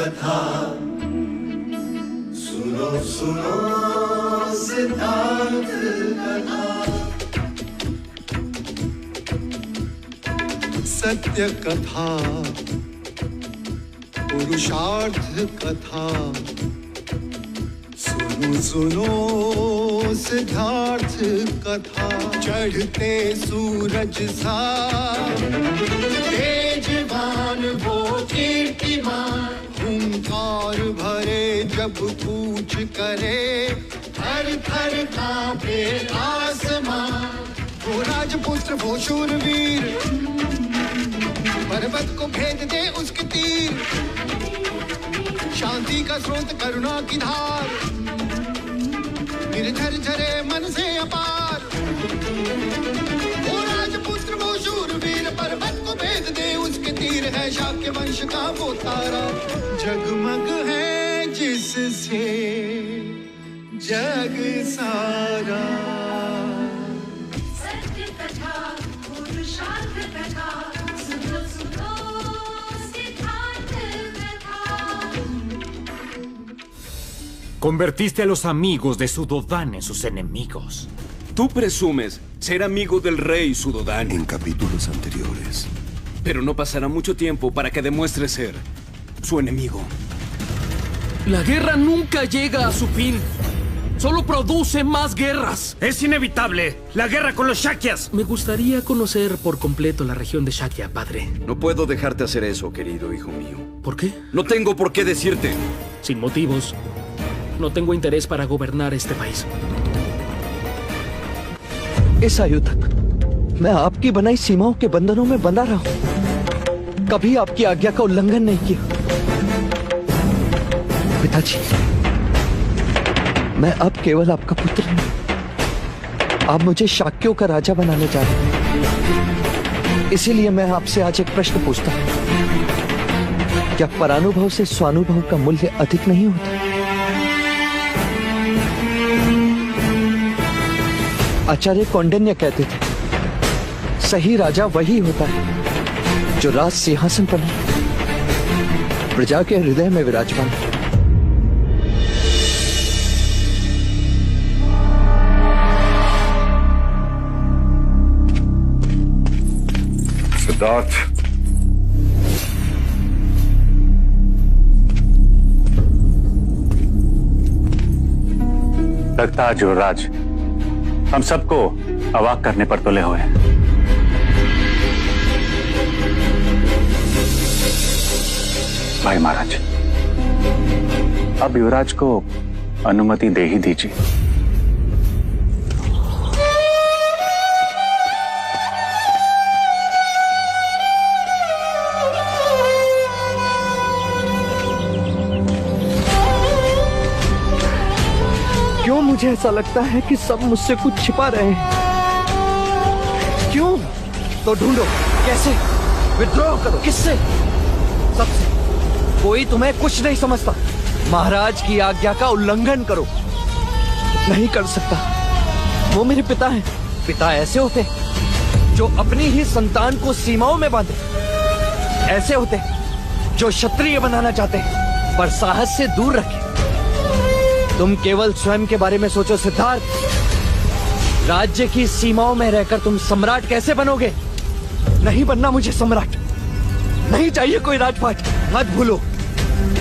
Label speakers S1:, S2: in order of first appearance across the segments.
S1: कथा सुनो सुनो सिद्धार्थ कथा। सत्य कथा पुरुषार्थ कथा सुनो सुनो सिद्धार्थ कथा। चढ़ते सूरज सा तेजवान वो कीर्तिमान, हुंकार भरे जब कूच करे थर थर कांपे आसमान। वो राजपुत्र वो शूरवीर, पर्वत को भेद दे उसके तीर। शांति का स्रोत करुणा की धार, निर्झर झरे मन से अपार। वो राजपुत्र वो शूरवीर, पर्वत को भेद दे उसके तीर। है शाक्य वंश का वो तारा, जगमग है जिससे जग सारा।
S2: सत्य कथा पुरुषार्थ कथा सुनो सुनो सिद्धार्थ कथा।
S3: Convertiste a los amigos de Sudodan en sus enemigos.
S4: Tú presumes ser amigo del rey Sudodan.
S5: En capítulos anteriores.
S4: Pero no pasará mucho tiempo para que demuestres ser su enemigo.
S6: La guerra nunca llega a su fin. Solo produce más guerras.
S3: ¡Es inevitable! ¡La guerra con los Shakyas!
S6: Me gustaría conocer por completo la región de Shakya, padre.
S4: No puedo dejarte hacer eso, querido hijo mío.
S6: ¿Por qué?
S4: No tengo por qué decirte.
S6: Sin motivos. No tengo interés para gobernar este país.
S7: इस आयु तक मैं आपकी बनाई सीमाओं के बंधनों में बंधा रहा हूं, कभी आपकी आज्ञा का उल्लंघन नहीं किया। पिताजी, मैं अब केवल आपका पुत्र नहीं, आप मुझे शाक्यों का राजा बनाने जा रहे हैं। इसीलिए मैं आपसे आज एक प्रश्न पूछता हूं, क्या परानुभव से स्वानुभव का मूल्य अधिक नहीं होता? आचार्य कौंडिन्य कहते थे, सही राजा वही होता है जो राज सिंहासन पर नहीं, प्रजा के हृदय में विराजमान है।
S5: सिद्धार्थ,
S8: लगता है युवराज हम सबको अवाक करने पर तुले हुए हैं। भाई महाराज, अब युवराज को अनुमति दे ही दीजिए।
S7: क्यों मुझे ऐसा लगता है कि सब मुझसे कुछ छिपा रहे हैं? क्यों? तो ढूंढो, कैसे? विद्रोह करो। किससे? सबसे। कोई तुम्हें कुछ नहीं समझता। महाराज की आज्ञा का उल्लंघन करो। नहीं कर सकता। वो मेरे पिता हैं। पिता ऐसे होते जो अपनी ही संतान को सीमाओं में बांधे। ऐसे होते जो क्षत्रिय बनाना चाहते हैं पर साहस से दूर रखे। तुम केवल स्वयं के बारे में सोचो सिद्धार्थ। राज्य की सीमाओं में रहकर तुम सम्राट कैसे बनोगे? नहीं बनना मुझे सम्राट। नहीं चाहिए कोई राजपाट। मत भूलो,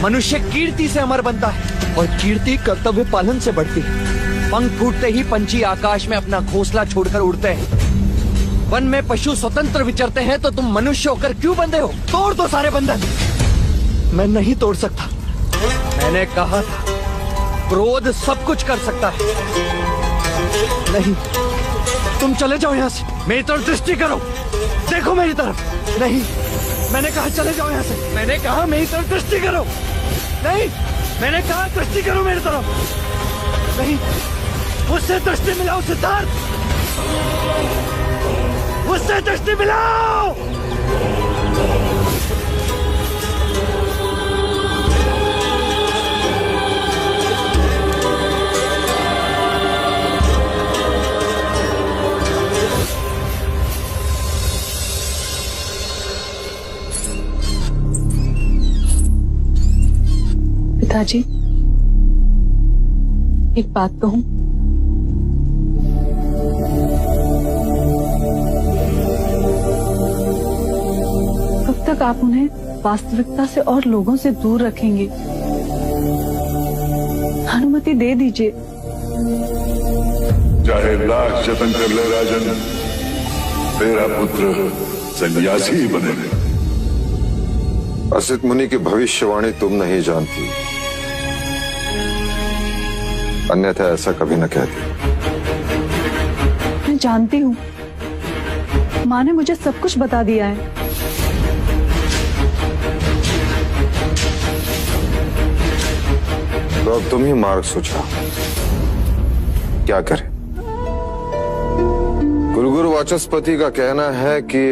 S7: मनुष्य कीर्ति से अमर बनता है और कीर्ति कर्तव्य पालन से बढ़ती है। पंख फूटते ही पंछी आकाश में अपना घोंसला छोड़कर उड़ते हैं। वन में पशु स्वतंत्र विचरते हैं तो तुम मनुष्य होकर क्यों बंधे हो? तोड़ दो सारे बंधन। मैं नहीं तोड़ सकता। मैंने कहा था, क्रोध सब कुछ कर सकता है। नहीं, तुम चले जाओ यहाँ से। मेरी तरफ दृष्टि करो, देखो मेरी तरफ। नहीं, मैंने कहा चले जाओ यहाँ से। मैंने कहा मेरी तरफ दृष्टि करो। नहीं, मैंने कहा दृष्टि करो मेरी तरफ। नहीं, मुझसे दृष्टि मिलाओ सिद्धार्थ, मुझसे दृष्टि मिलाओ।
S9: पिताजी, एक बात कहूं? कब तक आप उन्हें वास्तविकता से और लोगों से दूर रखेंगे? अनुमति दे दीजिए।
S10: चाहे लाख जतन कर ले राजन, तेरा पुत्र सन्यासी ही बनेगा।
S11: असित मुनि की भविष्यवाणी तुम नहीं जानती, अन्यथा ऐसा कभी न कहती।
S9: मैं जानती हूँ, माँ ने मुझे सब कुछ बता दिया है।
S11: तो अब तुम ही मार्ग सोचा, क्या करें? गुरु वाचस्पति का कहना है कि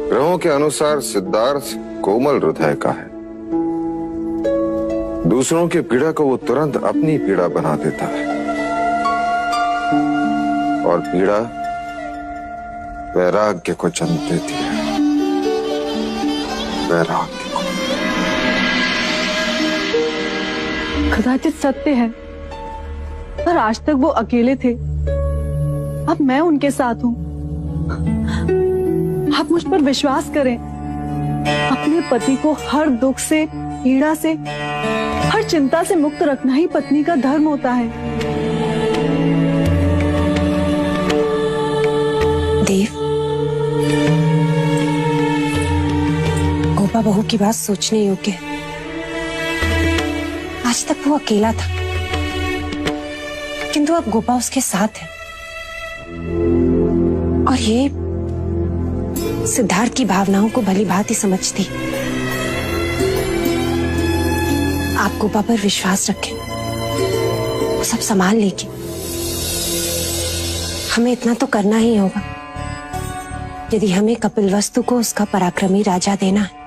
S11: ग्रहों के अनुसार सिद्धार्थ कोमल हृदय का है। दूसरों की पीड़ा को वो तुरंत अपनी पीड़ा बना देता है, और पीड़ा वैराग्य को जन्म देती है। वैराग्य को।
S9: कदाचित सत्य है, पर आज तक वो अकेले थे, अब मैं उनके साथ हूँ। आप मुझ पर विश्वास करें। अपने पति को हर दुख से, पीड़ा से, हर चिंता से मुक्त रखना ही पत्नी का धर्म होता है।
S12: देव, गोपा बहू की बात सोचने योग्य है। आज तक वो अकेला था, किंतु अब गोपा उसके साथ है। और ये सिद्धार्थ की भावनाओं को भली भांति समझती। आप गोपा पर विश्वास रखें, वो सब संभाल लेगी। हमें इतना तो करना ही होगा, यदि हमें कपिलवस्तु को उसका पराक्रमी राजा देना है।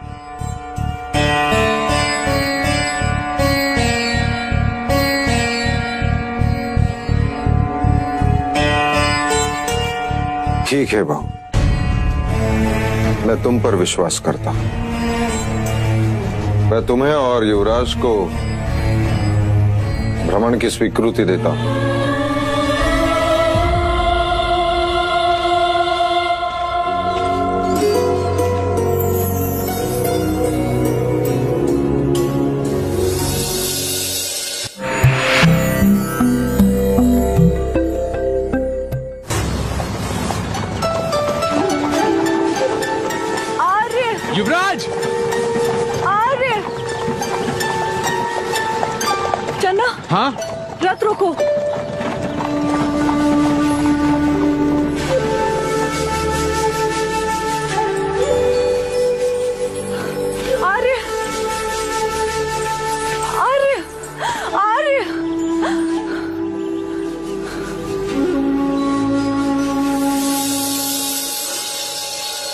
S11: ठीक है बहू, मैं तुम पर विश्वास करता हूं। मैं तुम्हें और युवराज को भ्रमण की स्वीकृति देता हूं।
S6: युवराज!
S9: आर्य! चन्ना!
S6: हाँ?
S9: रथ रोको। आर्य! आर्य! आर्य!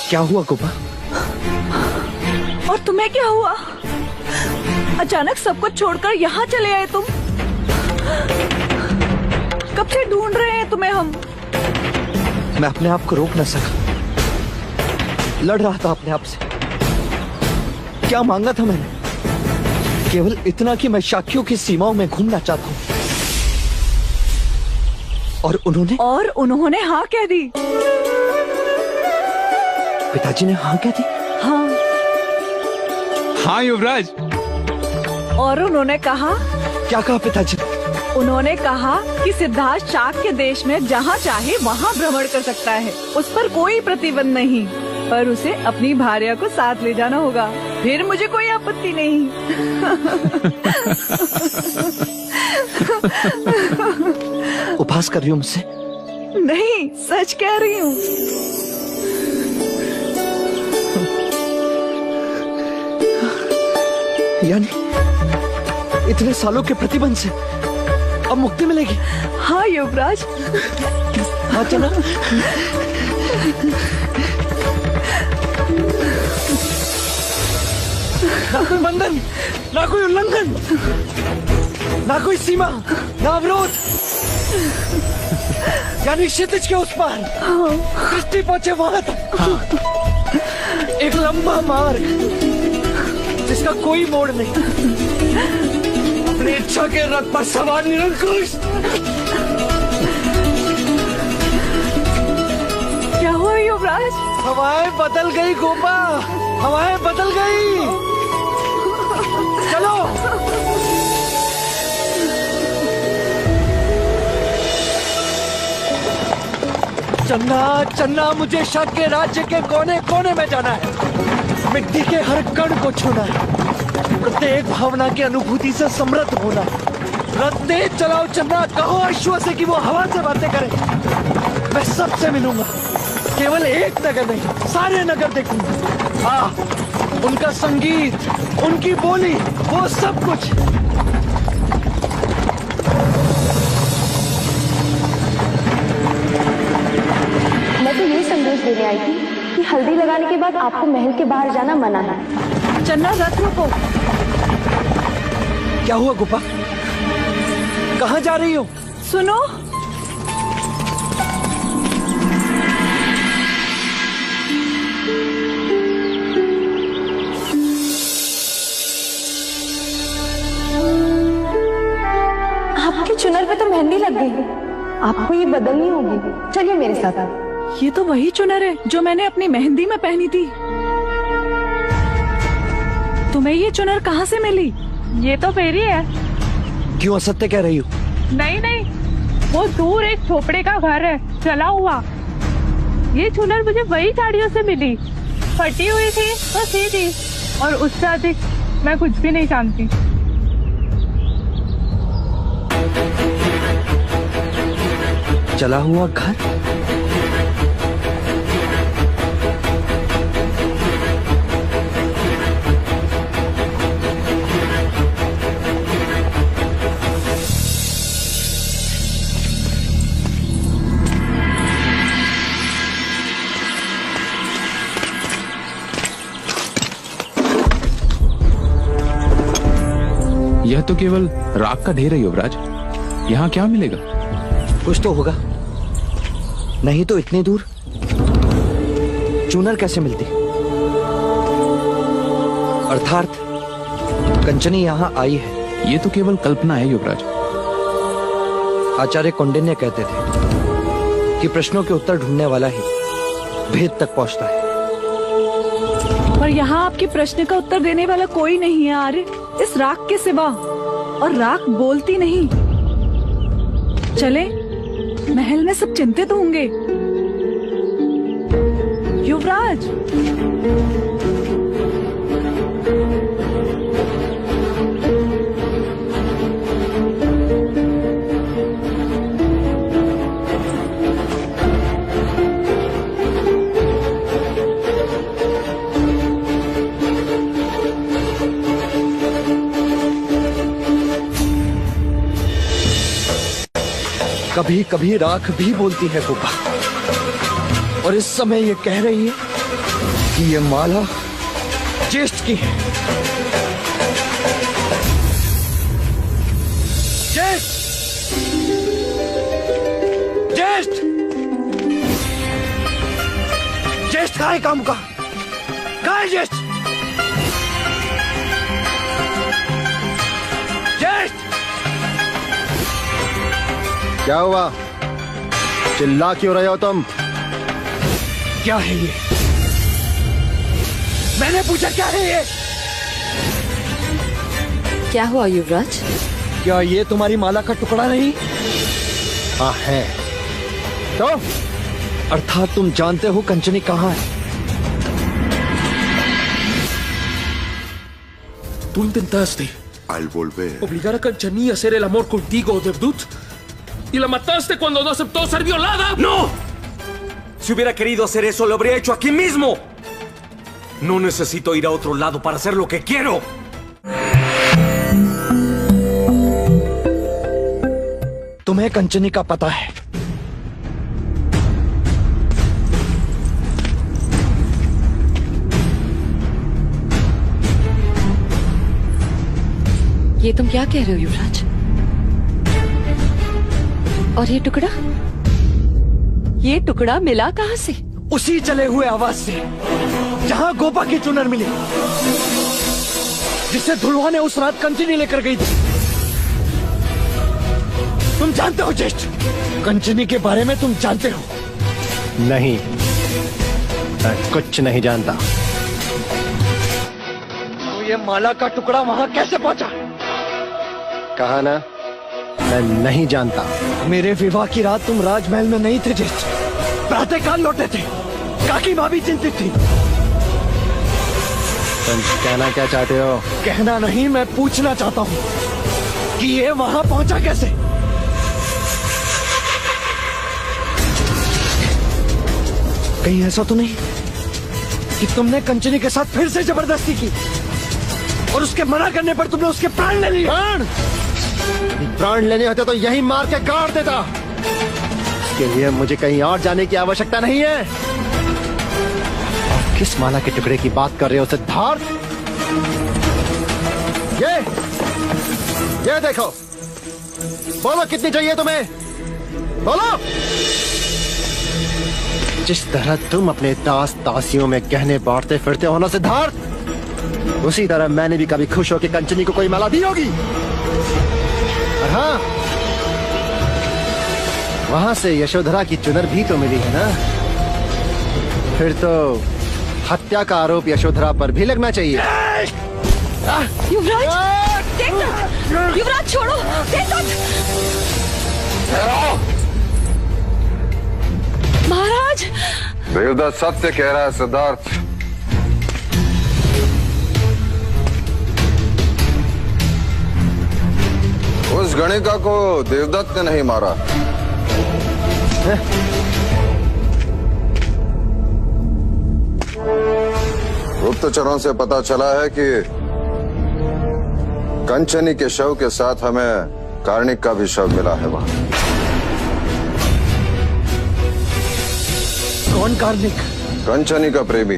S7: क्या हुआ गोपा?
S9: और तुम्हें क्या हुआ? अचानक सब कुछ छोड़कर यहाँ चले आए तुम? कब से ढूंढ रहे हैं तुम्हें हम।
S7: मैं अपने आप को रोक न सका, लड़ रहा था अपने आप से। क्या मांगा था मैंने? केवल इतना कि मैं शाक्यों की सीमाओं में घूमना चाहता हूँ। और उन्होंने हाँ कह दी। पिताजी ने हाँ कह दी?
S9: हाँ।
S6: हाँ युवराज।
S9: और उन्होंने कहा?
S7: क्या कहा पिताजी?
S9: उन्होंने कहा कि सिद्धार्थ शाक्य देश में जहाँ चाहे वहाँ भ्रमण कर सकता है, उस पर कोई प्रतिबंध नहीं, पर उसे अपनी भार्या को साथ ले जाना होगा। फिर मुझे कोई आपत्ति नहीं।
S7: उपहास कर रही हो मुझसे?
S9: नहीं, सच कह रही हूँ।
S7: यानी इतने सालों के प्रतिबंध से अब मुक्ति मिलेगी?
S9: हाँ युवराज।
S7: हाँ चलो। ना कोई बंधन, ना कोई उल्लंघन, ना कोई सीमा, ना अवरोध। यानी क्षितिज के उस पार दृष्टि पहुंचे वहां तक। एक लंबा मार्ग जिसका कोई मोड़ नहीं। अपनी इच्छा के रथ पर सवार निरंकुश।
S9: क्या हुआ युवराज?
S7: हवाएं बदल गई गोपा, हवाएं बदल गई। चलो। चन्ना चन्ना, मुझे शक के राज्य के कोने कोने में जाना है। मिट्टी के हर कण को छूना है, प्रत्येक भावना की अनुभूति से समृद्ध होना है। रथ तेज चलाओ चन्ना, कहो अश्व से कि वो हवा से बातें करे। मैं सबसे मिलूंगा, केवल एक नगर नहीं, सारे नगर देखूंगा। हाँ, उनका संगीत, उनकी बोली, वो सब कुछ।
S13: मैं तो ये संदेश देने आई थी कि हल्दी लगाने के बाद आपको महल के बाहर जाना मना है।
S9: चन्ना रथ रोको।
S7: क्या हुआ गोपा, कहाँ जा रही हो?
S9: सुनो,
S13: आपके चुनर पे तो मेहंदी लग गई है, आपको ये बदलनी होगी। चलिए मेरे साथ आप।
S9: ये तो वही चुनर है जो मैंने अपनी मेहंदी में पहनी थी। तुम्हें ये चुनर कहाँ से मिली?
S14: ये तो मेरी है।
S7: क्यों असत्य कह रही हो?
S14: नहीं नहीं, वो दूर एक झोपड़े का घर है, चला हुआ। ये चुनर मुझे वही साड़ियों से मिली, फटी हुई थी तो सी थी, और उससे अधिक मैं कुछ भी नहीं जानती।
S7: चला हुआ घर?
S15: यह तो केवल राख का ढेर है युवराज, यहाँ क्या मिलेगा?
S7: कुछ तो होगा, नहीं तो इतनी दूर चूनर कैसे मिलती? अर्थात कंचनी यहाँ आई है।
S15: ये तो केवल कल्पना है युवराज।
S7: आचार्य कौंडिन्य कहते थे कि प्रश्नों के उत्तर ढूंढने वाला ही भेद तक पहुंचता है।
S9: पर यहाँ आपके प्रश्न का उत्तर देने वाला कोई नहीं है आर्य, इस राख के सिवा। और राख बोलती नहीं। चले, महल में सब चिंतित होंगे। युवराज,
S7: कभी कभी राख भी बोलती है गोपा, और इस समय ये कह रही है कि ये माला ज्येष्ठ की है। ज्येष्ठ, ज्येष्ठ, ज्येष्ठ कहाँ है? काम का कहाँ है ज्येष्ठ? ज्येष्ठ,
S16: क्या हुआ? चिल्ला क्यों रहे हो तुम?
S7: क्या है ये? मैंने पूछा क्या है ये?
S12: क्या हुआ युवराज?
S7: क्या ये तुम्हारी माला का टुकड़ा नहीं?
S16: हाँ है। तो
S7: अर्थात तुम जानते हो कंचनी कहाँ है?
S6: Tú intentaste
S10: Al volver,
S6: obligar a Canchaní a hacer el amor contigo, Devdut. ¿Y la mataste cuando no aceptó ser violada?
S4: ¡No! Si hubiera querido hacer eso, lo habría hecho aquí mismo. No necesito ir a otro lado para hacer lo que quiero.
S7: तुम्हें कंचनी का पता है।
S12: ये तुम क्या कह रहे हो युवराज? और ये टुकड़ा? ये टुकड़ा मिला कहाँ से?
S7: उसी जले हुए आवाज से जहां गोपा की चुनर मिली, जिसे धुलवा ने उस रात कंचनी लेकर गई थी। तुम जानते हो ज्येष्ठ, कंचनी के बारे में तुम जानते हो?
S16: नहीं, मैं कुछ नहीं जानता।
S7: तो ये माला का टुकड़ा वहां कैसे पहुंचा?
S16: कहा ना, मैं नहीं जानता।
S7: मेरे विवाह की रात तुम राजमहल में नहीं थे ज्येष्ठ, प्रातःकाल लौटे थे। काकी माँ भी चिंतित थी।
S16: तुम कहना क्या चाहते हो?
S7: कहना नहीं, मैं पूछना चाहता हूँ कि ये वहां पहुंचा कैसे? कहीं ऐसा तो नहीं कि तुमने कंचनी के साथ फिर से जबरदस्ती की और उसके मना करने पर तुमने उसके प्राण ले लिए?
S16: प्राण लेने होते तो यही मार के गाड़ देता। इसके लिए मुझे कहीं और जाने की आवश्यकता नहीं है। और किस माला के टुकड़े की बात कर रहे हो सिद्धार्थ? ये देखो, बोलो कितनी चाहिए तुम्हें? बोलो। जिस तरह तुम अपने दास दासियों में गहने बांटते फिरते हो ना सिद्धार्थ, उसी तरह मैंने भी कभी खुश होकर कंचनी को कोई माला दी होगी। और हाँ, वहां से यशोधरा की चुनर भी तो मिली है ना। फिर तो हत्या का आरोप यशोधरा पर भी लगना चाहिए।
S9: युवराज, युवराज छोड़ो, महाराज।
S11: देवदत्त सत्य कह रहा है सिद्धार्थ। उस गणिका को देवदत्त ने नहीं मारा। गुप्तचरों से पता चला है कि कंचनी के शव के साथ हमें कार्णिक का भी शव मिला है वहां।
S7: कौन कार्णिक?
S11: कंचनी का प्रेमी,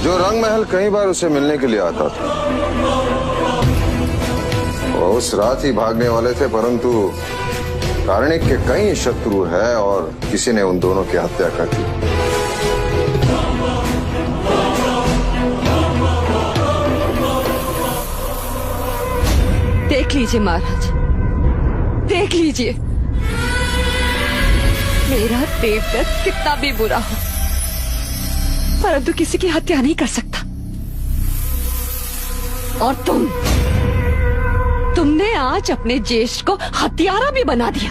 S11: जो रंग महल कई बार उसे मिलने के लिए आता था। वो उस रात ही भागने वाले थे, परंतु कार्णिक के कई शत्रु हैं और किसी ने उन दोनों की हत्या कर दी।
S9: देख लीजिए महाराज, देख लीजिए, मेरा देवदत्त कितना भी बुरा हो, परंतु किसी की हत्या नहीं कर सकता। और तुमने आज अपने ज्येष्ठ को हत्यारा भी बना दिया।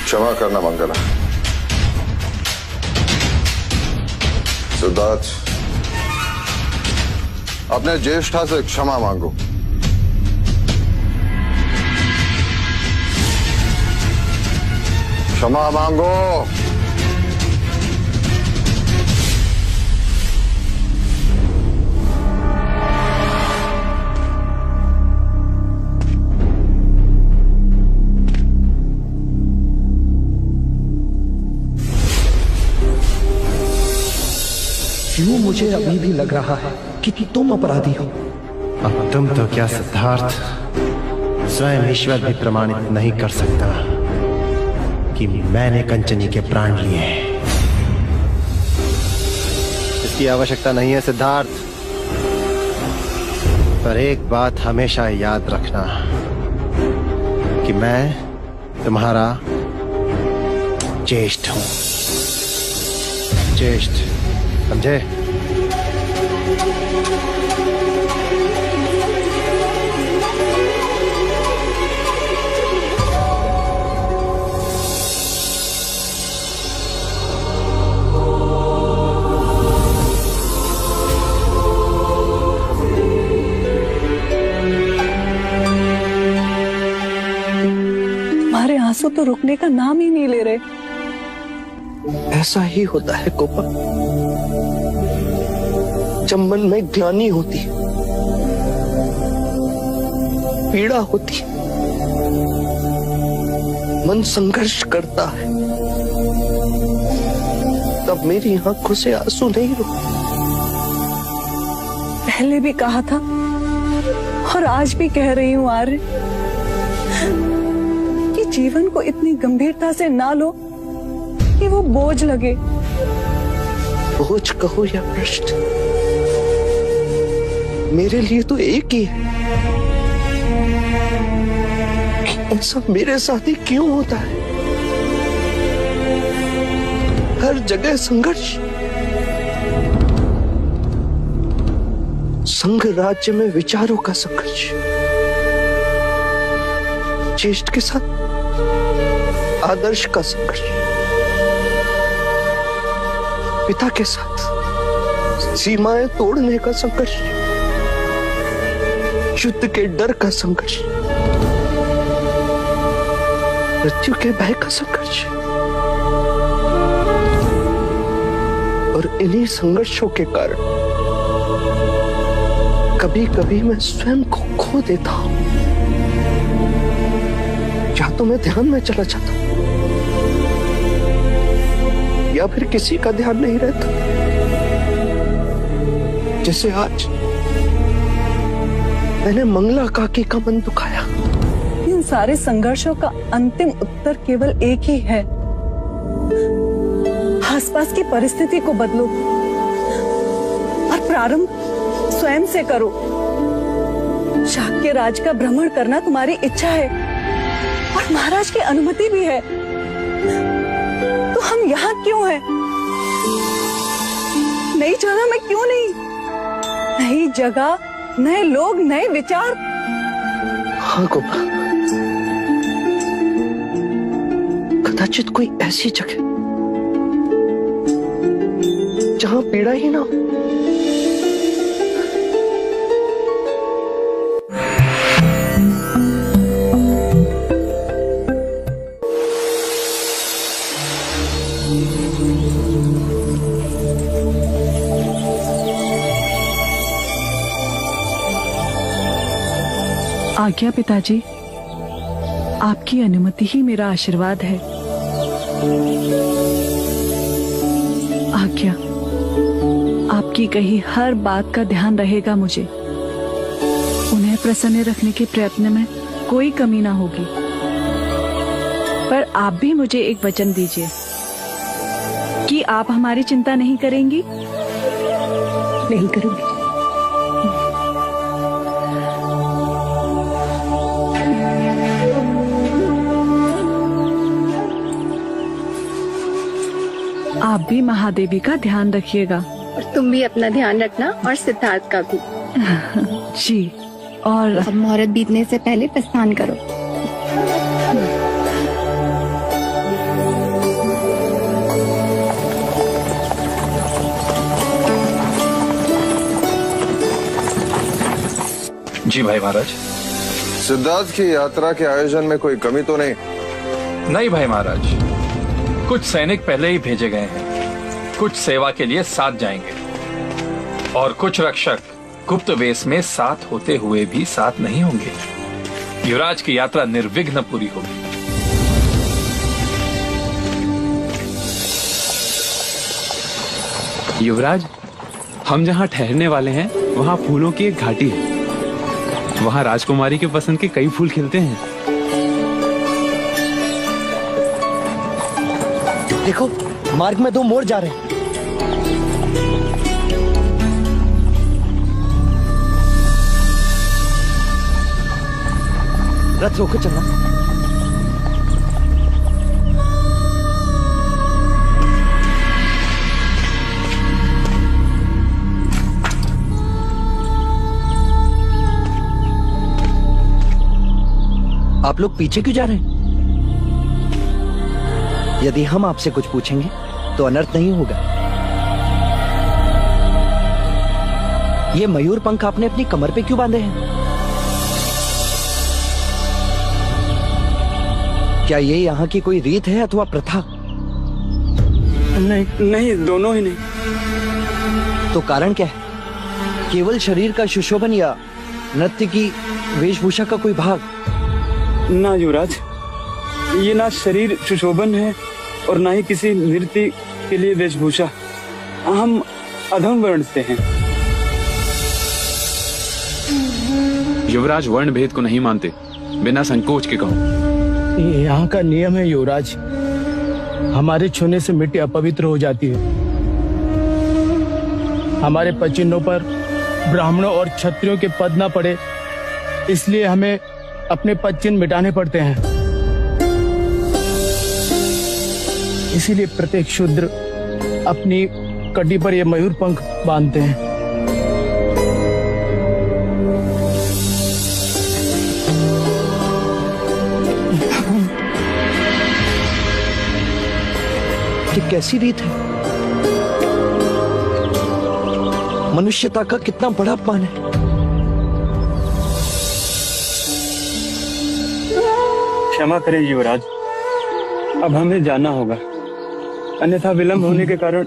S11: क्षमा करना मंगला। सिद्धार्थ, अपने ज्येष्ठा से क्षमा मांगो। क्षमा मांगो।
S7: क्यों मुझे अभी भी लग रहा है कि तुम अपराधी हो।
S16: अब तुम तो क्या सिद्धार्थ, स्वयं ईश्वर भी प्रमाणित नहीं कर सकता कि मैंने कंचनी के प्राण लिए हैं। इसकी आवश्यकता नहीं है सिद्धार्थ, पर एक बात हमेशा याद रखना कि मैं तुम्हारा ज्येष्ठ हूं। ज्येष्ठ, समझे?
S9: हमारे आंसू तो रुकने का नाम ही नहीं ले रहे।
S7: ऐसा ही होता है कोपा, जब मन में ग्लानि होती, पीड़ा होती, मन संघर्ष करता है, तब मेरी आंखों से आंसू नहीं रुकते।
S9: पहले भी कहा था और आज भी कह रही हूँ आर्य, कि जीवन को इतनी गंभीरता से ना लो कि वो बोझ लगे।
S7: बोझ कहो या प्रश्न,
S16: मेरे लिए तो एक ही है। ऐसा मेरे साथ ही क्यों होता है? हर जगह संघर्ष। संघ राज्य में विचारों का संघर्ष, ज्येष्ठ के साथ आदर्श का संघर्ष, पिता के साथ सीमाएं तोड़ने का संघर्ष, युद्ध के डर का संघर्ष, मृत्यु के भय का संघर्ष। और इन्हीं संघर्षों के कारण कभी कभी मैं स्वयं को खो देता हूं। या तो मैं ध्यान में चला जाता हूं, या फिर किसी का ध्यान नहीं रहता। जैसे आज मैंने मंगला काकी का मन दुखाया।
S9: इन सारे संघर्षों का अंतिम उत्तर केवल एक ही है। आसपास की परिस्थिति को बदलो और प्रारंभ स्वयं से करो। शाक्य राज का भ्रमण करना तुम्हारी इच्छा है और महाराज की अनुमति भी है, तो हम यहाँ क्यों हैं? नई जगह में क्यों नहीं? नई जगह, नए लोग, नए विचार।
S16: हाँ गोपा, कदाचित कोई ऐसी जगह जहां पीड़ा ही ना हो।
S9: आज्ञा पिताजी, आपकी अनुमति ही मेरा आशीर्वाद है। आज्ञा, आपकी कही हर बात का ध्यान रहेगा मुझे। उन्हें प्रसन्न रखने के प्रयत्न में कोई कमी ना होगी। पर आप भी मुझे एक वचन दीजिए कि आप हमारी चिंता नहीं करेंगी।
S12: नहीं करूंगी।
S9: आप भी महादेवी का ध्यान रखिएगा।
S13: और तुम भी अपना ध्यान रखना, और सिद्धार्थ का भी।
S9: जी। और
S13: अब मुहूर्त बीतने से पहले प्रस्थान करो।
S15: जी भाई महाराज।
S11: सिद्धार्थ की यात्रा के आयोजन में कोई कमी तो नहीं?
S15: नहीं भाई महाराज, कुछ सैनिक पहले ही भेजे गए हैं। कुछ सेवा के लिए साथ जाएंगे और कुछ रक्षक गुप्त वेश में साथ होते हुए भी साथ नहीं होंगे। युवराज की यात्रा निर्विघ्न पूरी होगी। युवराज, हम जहाँ ठहरने वाले हैं वहाँ फूलों की एक घाटी है। वहाँ राजकुमारी के पसंद के कई फूल खिलते हैं।
S16: देखो, मार्ग में दो मोड़ जा रहे हैं। रथ रोको चलना। आप लोग पीछे क्यों जा रहे हैं? यदि हम आपसे कुछ पूछेंगे तो अनर्थ नहीं होगा। ये मयूर पंख आपने अपनी कमर पे क्यों बांधे हैं? क्या ये यहाँ की कोई रीत है अथवा प्रथा?
S17: नहीं, दोनों ही नहीं।
S16: तो कारण क्या है? केवल शरीर का सुशोभन या नृत्य की वेशभूषा का कोई भाग?
S17: ना युवराज, ये ना शरीर सुशोभन है और ना ही किसी नृत्य के लिए वेशभूषा। हम अधम वर्ण से हैं।
S15: युवराज वर्ण भेद को नहीं मानते, बिना संकोच के कहो।
S17: यहाँ का नियम है युवराज, हमारे छूने से मिट्टी अपवित्र हो जाती है। हमारे पचिन्हों पर ब्राह्मणों और क्षत्रियों के पद न पड़े, इसलिए हमें अपने पद चिन्ह मिटाने पड़ते हैं। इसीलिए प्रत्येक शूद्र अपनी कटी पर ये मयूर पंख बांधते हैं।
S7: ये कैसी रीत है? मनुष्यता का कितना बड़ा अपमान है।
S17: क्षमा करें युवराज, अब हमें जाना होगा, अन्यथा विलंब होने के कारण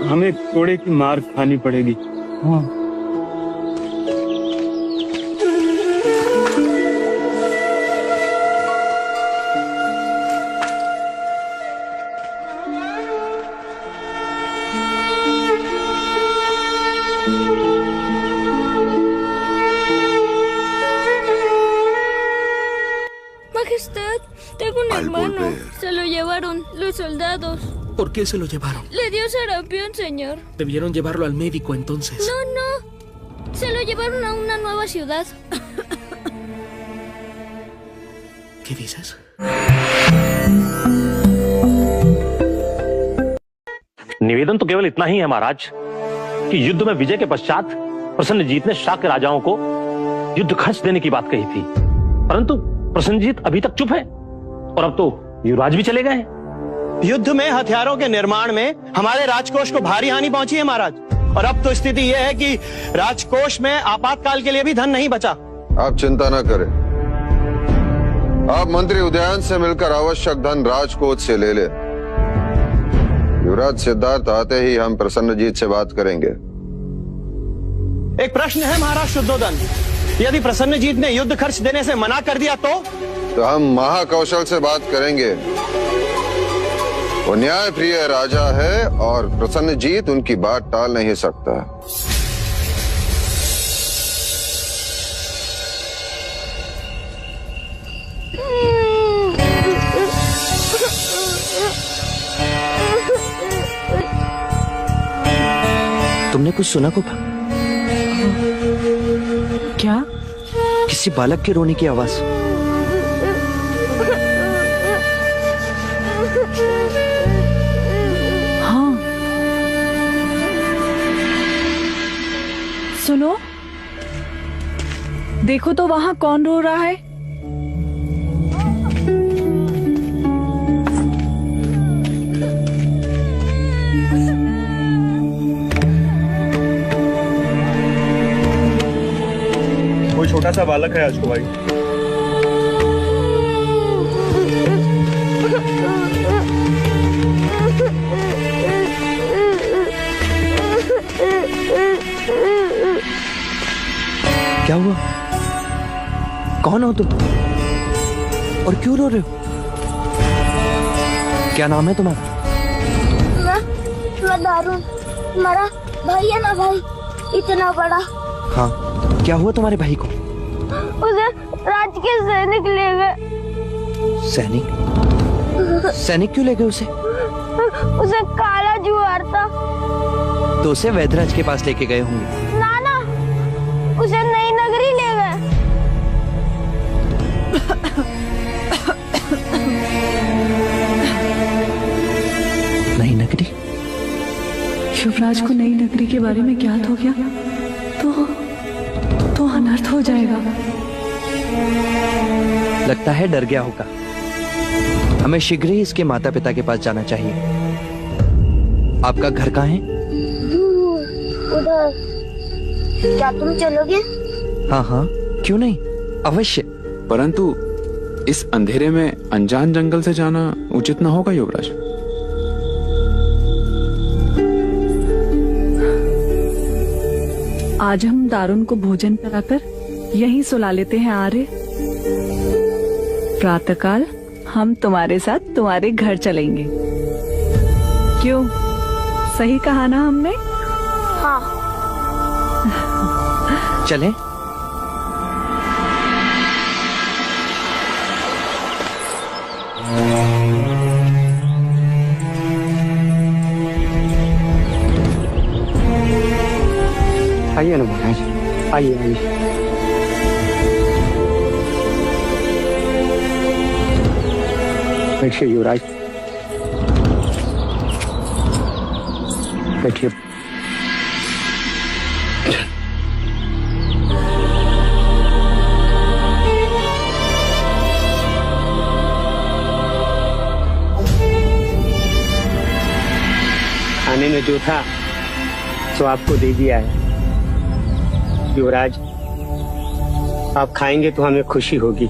S17: हमें कोड़े की मार खानी पड़ेगी। हाँ।
S18: Majestad, tengo un hermano. Se lo llevaron los soldados.
S6: ¿Por qué se lo llevaron?
S18: Le dio sarampión, señor.
S6: Debieron llevarlo al médico entonces.
S18: No, no. Se lo llevaron a una nueva ciudad.
S6: ¿Qué dices?
S19: निवेदन तो केवल इतना ही है महाराज कि युद्ध में विजय के पश्चात प्रसन्नजीत ने शाक्य राजाओं को युद्ध खर्च देने की बात कही थी, परंतु प्रसन्नजीत अभी तक चुप है और अब तो युवराज भी चले गए।
S16: युद्ध में हथियारों के निर्माण में हमारे राजकोष को भारी हानि पहुंची है महाराज, और अब तो स्थिति यह है कि राजकोष में आपातकाल के लिए भी धन नहीं बचा।
S11: आप चिंता न करें, आप मंत्री उदयन से मिलकर आवश्यक धन राजकोष से ले ले। युवराज सिद्धार्थ आते ही हम प्रसन्नजीत से बात करेंगे।
S16: एक प्रश्न है महाराज शुद्धोधन, यदि प्रसन्नजीत ने युद्ध खर्च देने से मना कर दिया तो
S11: हम महाकौशल से बात करेंगे। वो न्याय प्रिय राजा है और प्रसन्नजीत उनकी बात टाल नहीं सकता।
S7: तुमने कुछ सुना गोपा?
S9: क्या?
S7: किसी बालक के रोने की आवाज।
S9: हाँ, सुनो, देखो तो वहां कौन रो रहा है।
S17: कोई छोटा सा बालक है अशोक भाई।
S7: क्या हुआ? कौन हो तुम और क्यों रो रहे हो? क्या नाम है तुम्हारा?
S18: मैं दारुण, हमारा भाई है ना भाई, इतना बड़ा।
S7: हाँ, क्या हुआ तुम्हारे भाई को?
S18: उसे राज के सैनिक ले गए।
S7: सैनिक? सैनिक क्यों ले गए उसे?
S18: उसे काला जुआर था।
S7: तो उसे वैधराज के पास लेके गए होंगे।
S18: ना ना, उसे नई नगरी ले गए।
S7: नई नगरी?
S9: युवराज को नई नगरी के बारे में ज्ञात हो गया तो अनर्थ हो जाएगा।
S7: लगता है डर गया होगा। हमें शीघ्र ही इसके माता पिता के पास जाना चाहिए। आपका घर कहाँ है?
S18: उधर। क्या तुम चलोगे?
S7: हाँ हाँ, क्यों नहीं, अवश्य।
S20: परंतु इस अंधेरे में अनजान जंगल से जाना उचित न होगा युवराज।
S9: आज हम दारुण को भोजन कराकर यहीं सुला लेते हैं आर्य। प्रातःकाल हम तुम्हारे साथ तुम्हारे घर चलेंगे। क्यों, सही कहा ना हमने?
S18: हाँ।
S7: चलें?
S17: आइए ना महाराज। आइए आइए। बैठिए युवराज, बैठिए। खाने में जो था सो आपको दे दिया है युवराज। आप खाएंगे तो हमें खुशी होगी।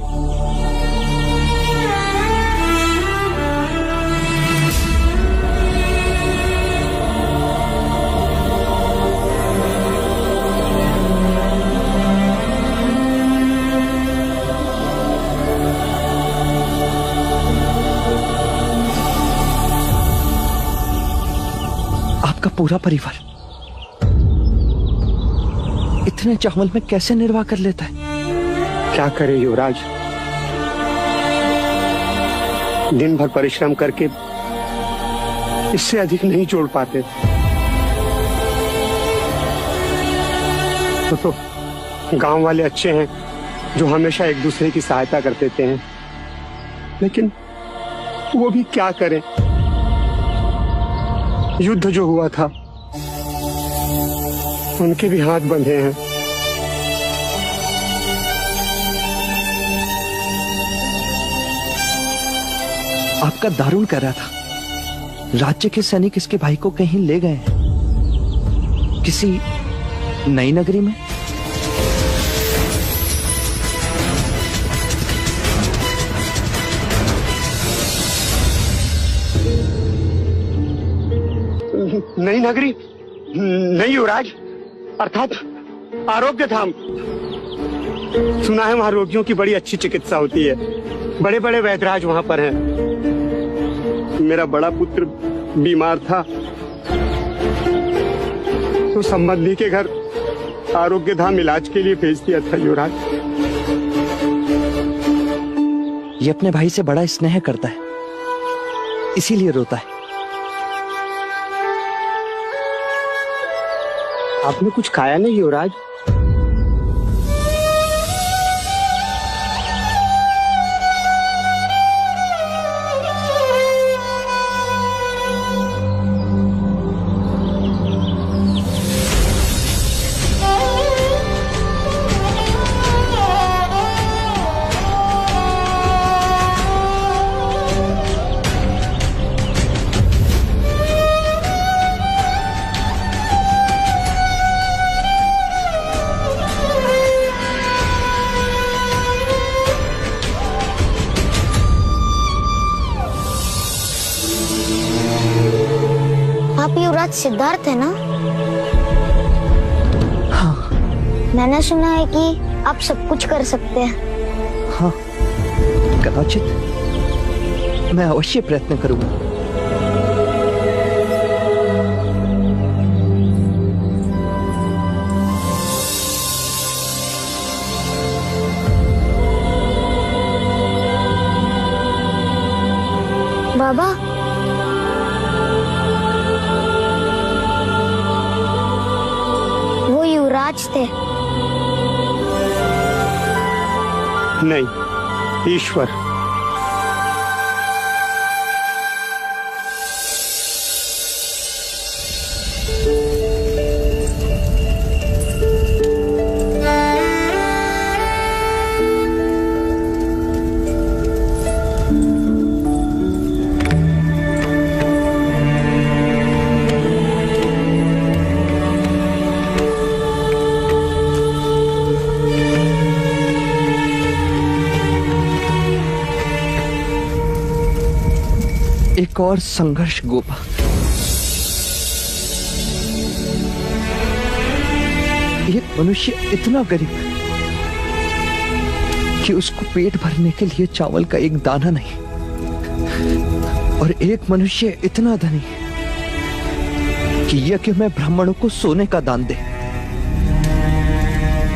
S7: आपका पूरा परिवार इतने चावल में कैसे निर्वाह कर लेता है?
S17: क्या करे युवराज, दिन भर परिश्रम करके इससे अधिक नहीं जोड़ पाते। तो गांव वाले अच्छे हैं जो हमेशा एक दूसरे की सहायता कर देते हैं, लेकिन वो भी क्या करें। युद्ध जो हुआ था उनके भी हाथ बंधे हैं।
S7: आपका दारुण कर रहा था। राज्य के सैनिक इसके भाई को कहीं ले गए हैं, किसी नई नगरी में।
S17: नई नगरी? नहीं युवराज, अर्थात आरोग्य धाम। सुना है वहां रोगियों की बड़ी अच्छी चिकित्सा होती है। बड़े बड़े वैद्यराज वहां पर हैं। मेरा बड़ा पुत्र बीमार था तो संबंधी के घर आरोग्य धाम इलाज के लिए भेज दिया था युवराज।
S7: ये अपने भाई से बड़ा स्नेह करता है, इसीलिए रोता है।
S17: आपने कुछ खाया नहीं युवराज?
S21: सिद्धार्थ है ना?
S7: हाँ।
S21: मैंने सुना है कि आप सब कुछ कर सकते हैं।
S7: हाँ, कदाचित मैं अवश्य प्रयत्न करूंगा।
S21: बाबा, वो युवराज थे।
S17: नहीं, ईश्वर।
S7: एक और संघर्ष गोपा। एक मनुष्य इतना गरीब कि उसको पेट भरने के लिए चावल का एक दाना नहीं, और एक मनुष्य इतना धनी कि यज्ञ में ब्राह्मणों को सोने का दान दे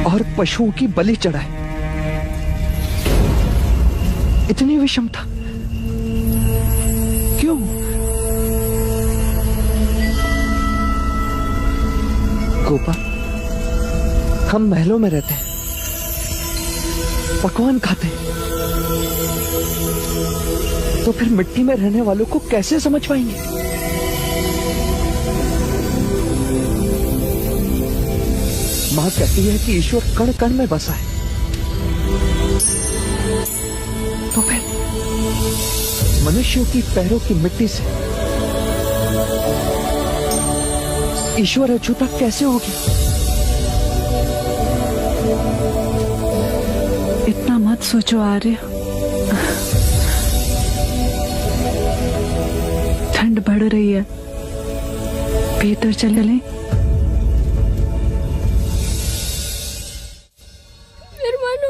S7: और पशुओं की बलि चढ़ाए। इतनी विषमता क्यों? गोपा, हम महलों में रहते हैं, पकवान खाते हैं, तो फिर मिट्टी में रहने वालों को कैसे समझ पाएंगे? मां कहती है कि ईश्वर कण कण में बसा है, तो फिर मनुष्यों की पैरों की मिट्टी से ईश्वर अछूता कैसे होगी?
S9: इतना मत सोचो आर्य, ठंड बढ़ रही है, भीतर चले।
S18: Hermano,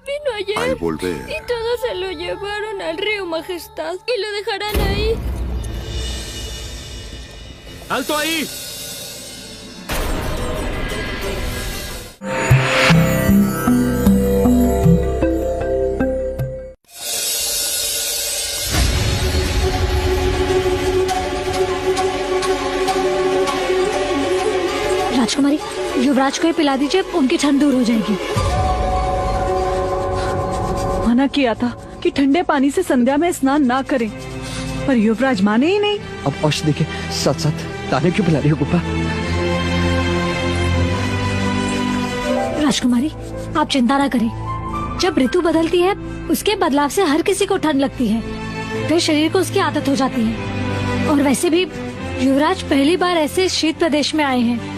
S18: vino ayer
S10: Al volver,
S18: y todos se lo llevaron al río Majestad y lo dejarán ahí.
S3: ¡Alto ahí!
S1: राजकुमारी, युवराज को ये पिला दीजिए, उनकी ठंड दूर हो जाएगी।
S9: मना किया था कि ठंडे पानी से संध्या में स्नान ना करें, पर युवराज माने ही नहीं।
S7: अब औषधि के साथ साथ दाने क्यों पिला रही हो गुप्पा?
S1: राजकुमारी, आप चिंता ना करें। जब ऋतु बदलती है, उसके बदलाव से हर किसी को ठंड लगती है, फिर शरीर को उसकी आदत हो जाती है। और वैसे भी युवराज पहली बार ऐसे शीत प्रदेश में आए हैं।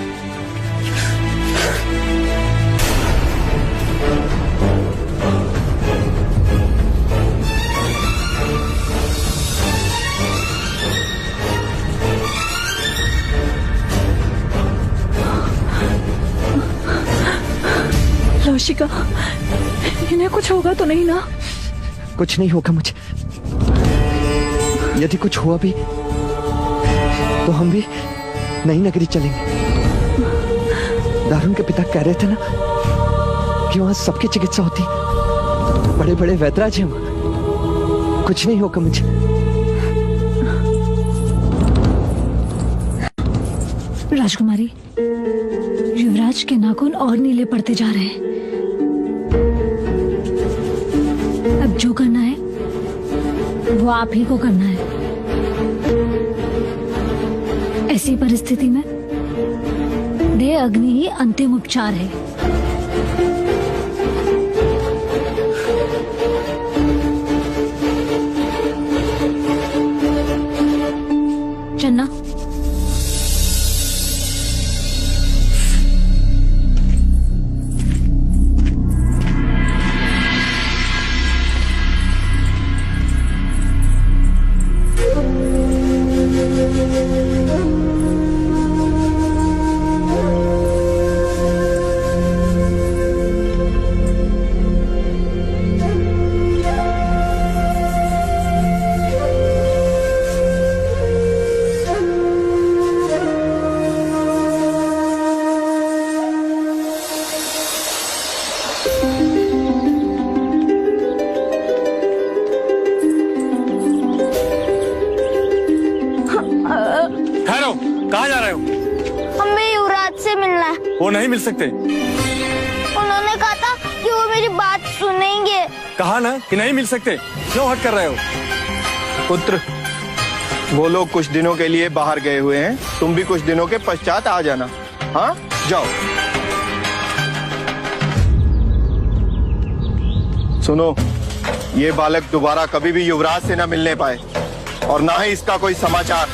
S9: लौशिका, इन्हें कुछ होगा तो नहीं ना?
S7: कुछ नहीं होगा मुझे। यदि कुछ हुआ भी तो हम भी नई नगरी चलेंगे। दारुण के पिता कह रहे थे ना कि वहां सबकी चिकित्सा होती, बड़े बड़े वैद्यराज हैं वहां। कुछ नहीं होगा मुझे।
S1: राजकुमारी, युवराज के नाखून और नीले पड़ते जा रहे हैं। अब जो करना है वो आप ही को करना है। ऐसी परिस्थिति में देह अग्नि ही अंतिम उपचार है। चन्ना,
S4: कहाँ जा रहे हो?
S21: हमें युवराज से मिलना है।
S4: वो नहीं मिल सकते।
S21: उन्होंने कहा था कि वो मेरी बात सुनेंगे।
S4: कहा ना कि नहीं मिल सकते, क्यों हट कर रहे हो?
S22: पुत्र, वो लोग कुछ दिनों के लिए बाहर गए हुए हैं, तुम भी कुछ दिनों के पश्चात आ जाना। हाँ, जाओ। सुनो, ये बालक दोबारा कभी भी युवराज से न मिलने पाए और ना ही इसका कोई समाचार।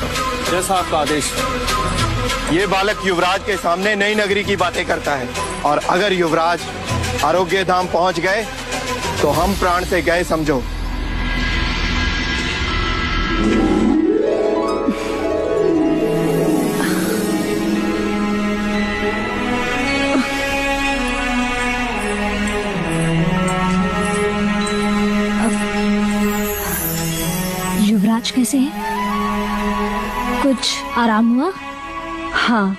S4: जैसा आपका आदेश।
S22: ये बालक युवराज के सामने नई नगरी की बातें करता है, और अगर युवराज आरोग्य धाम पहुंच गए तो हम प्राण से गए समझो।
S1: युवराज कैसे है? कुछ आराम हुआ?
S9: हाँ,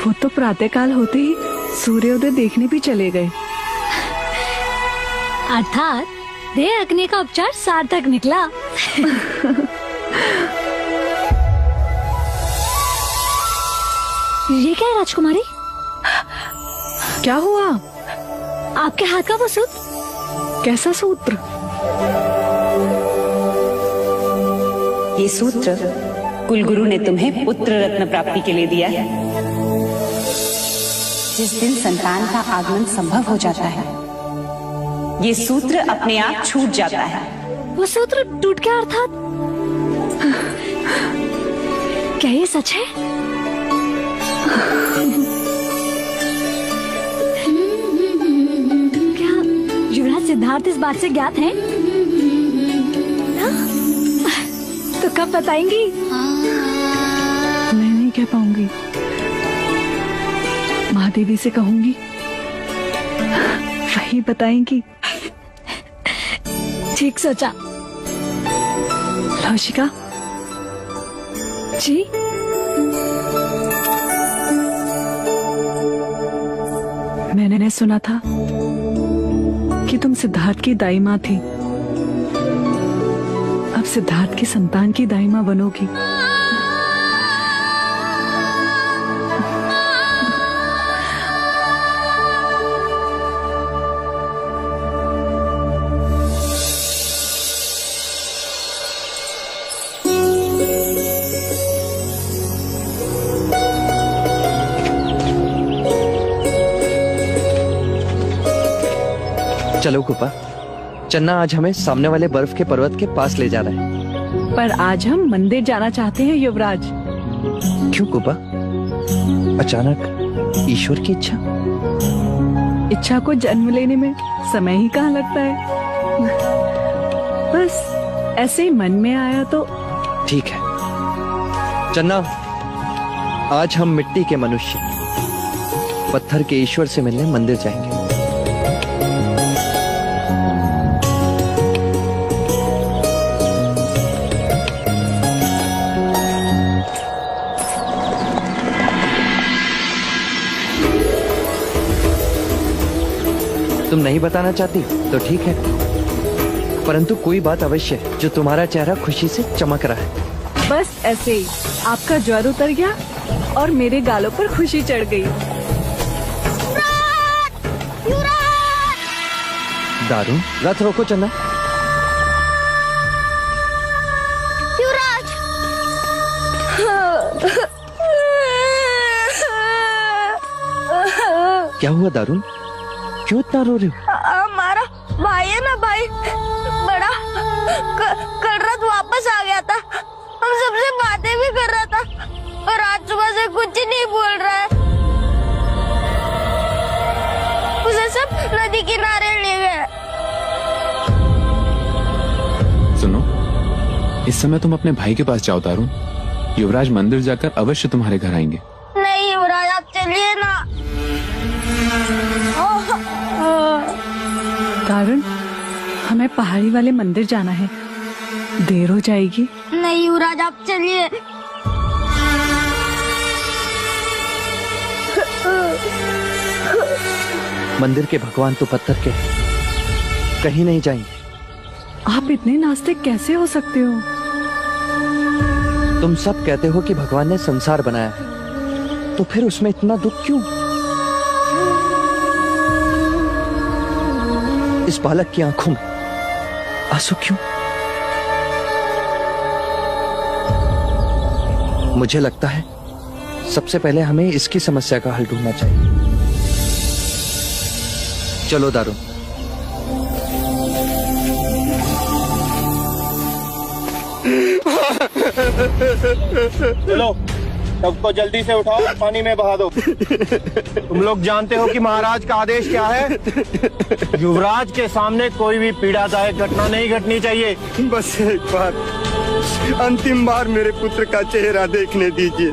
S9: वो तो प्रातःकाल होते ही सूर्योदय देखने भी चले गए।
S1: अर्थात देह अग्नि का उपचार सार्थक निकला। ये क्या है राजकुमारी?
S9: क्या हुआ?
S1: आपके हाथ का वो सूत्र।
S9: कैसा सूत्र?
S2: ये सूत्र कुलगुरु ने तुम्हें पुत्र रत्न प्राप्ति के लिए दिया है। जिस दिन संतान का आगमन संभव हो जाता है, ये सूत्र अपने आप छूट जाता है।
S1: वो सूत्र टूट गया अर्थात? क्या ये सच है? क्या युवराज सिद्धार्थ इस बात से ज्ञात हैं? तो कब बताएंगी?
S9: मैं नहीं कह पाऊंगी। महादेवी से कहूंगी, वही बताएंगी।
S1: ठीक सोचा।
S9: लौशिका
S1: जी,
S9: मैंने सुना था कि तुम सिद्धार्थ की दाई माँ थी। अब सिद्धार्थ की संतान की दाई माँ बनोगी।
S7: चलो कुपा, चन्ना आज हमें सामने वाले बर्फ के पर्वत के पास ले जा रहा है।
S9: पर आज हम मंदिर जाना चाहते हैं युवराज।
S7: क्यों कुपा? अचानक ईश्वर की इच्छा?
S9: इच्छा को जन्म लेने में समय ही कहाँ लगता है। बस ऐसे ही मन में आया तो।
S7: ठीक है चन्ना, आज हम मिट्टी के मनुष्य पत्थर के ईश्वर से मिलने मंदिर जाएंगे। तुम नहीं बताना चाहती तो ठीक है, परंतु कोई बात अवश्य है जो तुम्हारा चेहरा खुशी से चमक रहा है।
S9: बस ऐसे ही आपका ज्वर उतर गया और मेरे गालों पर खुशी चढ़ गई।
S7: दारू, रथ रोको चन्ना।
S21: युवराज,
S7: क्या हुआ दारुन? क्यों इतना रो रहे हो?
S21: हमारा भाई है ना, भाई बड़ा कल रात वापस आ गया था। हम सबसे बातें भी कर रहा था और आज सुबह से कुछ ही नहीं बोल रहा है। उसे सब नदी किनारे ले गए।
S20: सुनो, इस समय तुम अपने भाई के पास जाओ तारुन। युवराज मंदिर जाकर अवश्य तुम्हारे घर आएंगे।
S21: नहीं युवराज, आप चलिए ना।
S9: तारुन, हमें पहाड़ी वाले मंदिर जाना है, देर हो जाएगी।
S21: नहीं युवराज, आप चलिए।
S7: मंदिर के भगवान तो पत्थर के कहीं नहीं जाएंगे।
S9: आप इतने नास्तिक कैसे हो सकते हो?
S7: तुम सब कहते हो कि भगवान ने संसार बनाया है, तो फिर उसमें इतना दुख क्यों? इस बालक की आंखों में आंसू क्यों? मुझे लगता है सबसे पहले हमें इसकी समस्या का हल ढूंढना चाहिए। चलो दारू।
S22: चलो, सबको जल्दी से उठाओ, पानी में बहा दो। तुम लोग जानते हो कि महाराज का आदेश क्या है? युवराज के सामने कोई भी पीड़ादायक घटना नहीं घटनी चाहिए।
S17: बस एक बार, अंतिम बार मेरे पुत्र का चेहरा देखने दीजिए।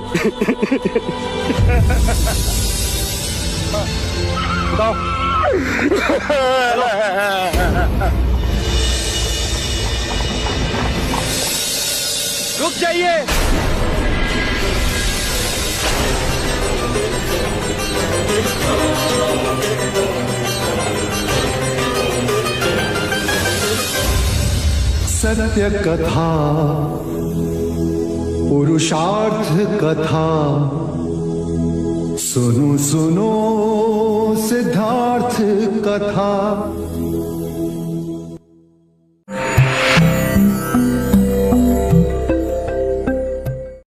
S22: रुक जाइए।
S5: सत्य कथा, पुरुषार्थ कथा, सुनो सुनो सिद्धार्थ कथा।